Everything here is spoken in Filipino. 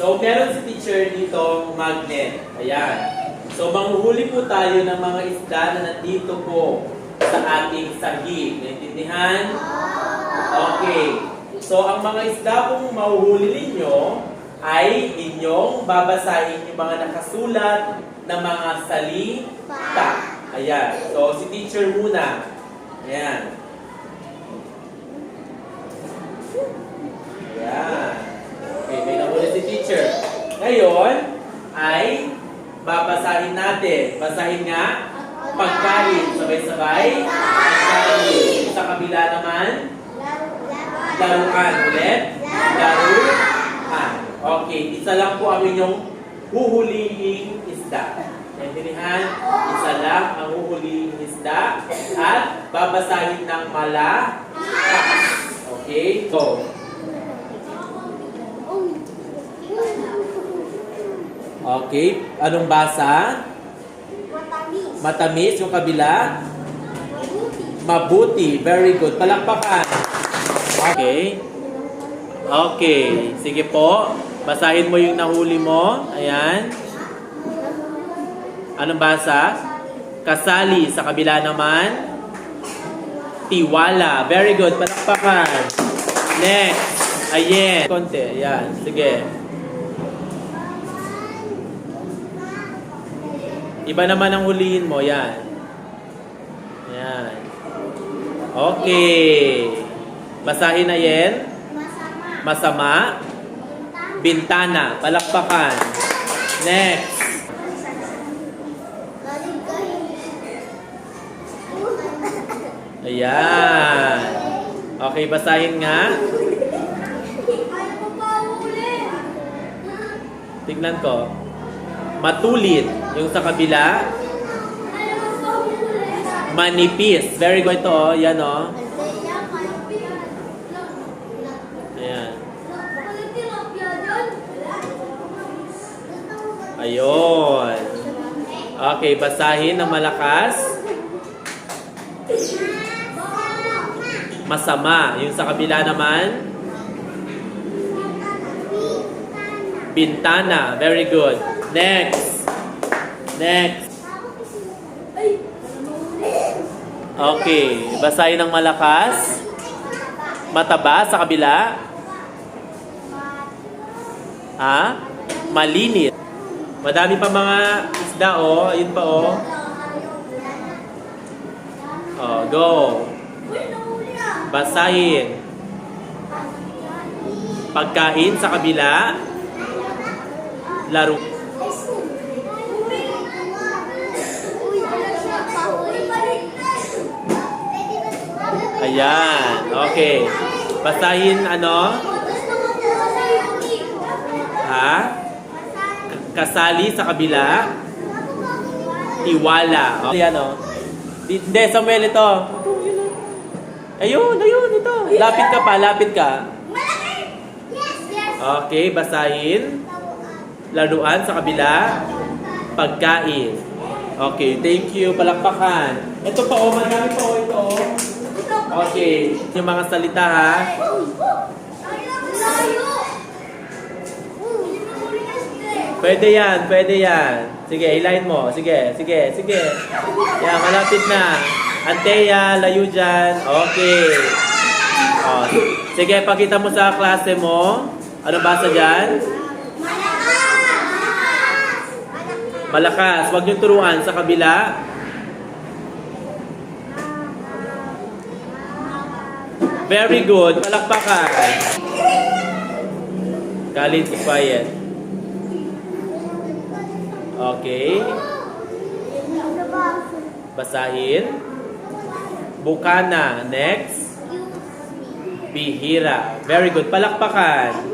So, meron si teacher dito magnet. Ayan. So, manghuhuli po tayo ng mga isda na nandito po sa ating sahig. Naintindihan? Okay. So, ang mga isda pong mahuhuli ninyo ay inyong babasahin yung mga nakasulat na mga salita. Ayan. So, si teacher muna. Ayan. Ayan. Okay, may nahuli si teacher. Ngayon, ay babasahin natin. Basahin nga. Pagkain. Sabay-sabay. Pagkain. Sa kabila naman. Laruan. Ulit. Laruan. Okay. Isa lang po ang inyong huhulihing isda. Naintindihan? Isa lang ang huhulihing isda. At babasahin ng malakas. Okay? So, okay. Anong basa? Matamis. Yung kabila? Mabuti. Very good. Palakpakan. Okay. Okay. Sige po. Basahin mo yung nahuli mo. Ayan. Anong basa? Kasali. Sa kabila naman? Tiwala. Very good. Palakpakan. Next. Ayan. Konti. Ayan. Sige. Iba naman ang hulihin mo. Yan. Yan. Okay. Basahin na yan. Masama. Bintana. Palakpakan. Next. Ayan. Okay, basahin nga. Tignan ko. Matulit. Yung sa kabila. Manipis. Very good ito, oh. Yan, oh. Ayan. Ayun. Okay, basahin ng malakas. Masama. Yung sa kabila naman. Bintana. Very good. Next. Next. Okay. Basahin ng malakas. Mataba sa kabila. Ha? Malinit. Madami pa mga isda, oh. Ayun pa, oh. Oh, go. Basahin. Pagkain sa kabila. Laro. Ayan. Okay. Basahin ano? Ha? Kasali sa kabila. Tiwala. Ayan o. Hindi, Samuel ito. Ayun, ito. Lapit ka pa, lapit ka. Okay, basahin. Laruan sa kabila. Pagkain. Okay, thank you. Palakpakan. Ito pa, oh. Marami pa, oh. Ito, oh. Okay. Yung mga salita, ha? Pwede yan. Sige, hilahin mo. Sige. Yan, malapit na. Anteya, layo dyan. Okay. Oh. Sige, pakita mo sa klase mo. Ano basa dyan? Malakas. Huwag niyong turuan sa kabila. Very good. Palakpakan. Galit, quiet. Okay. Basahin. Bukana. Next. Bihira. Very good. Palakpakan.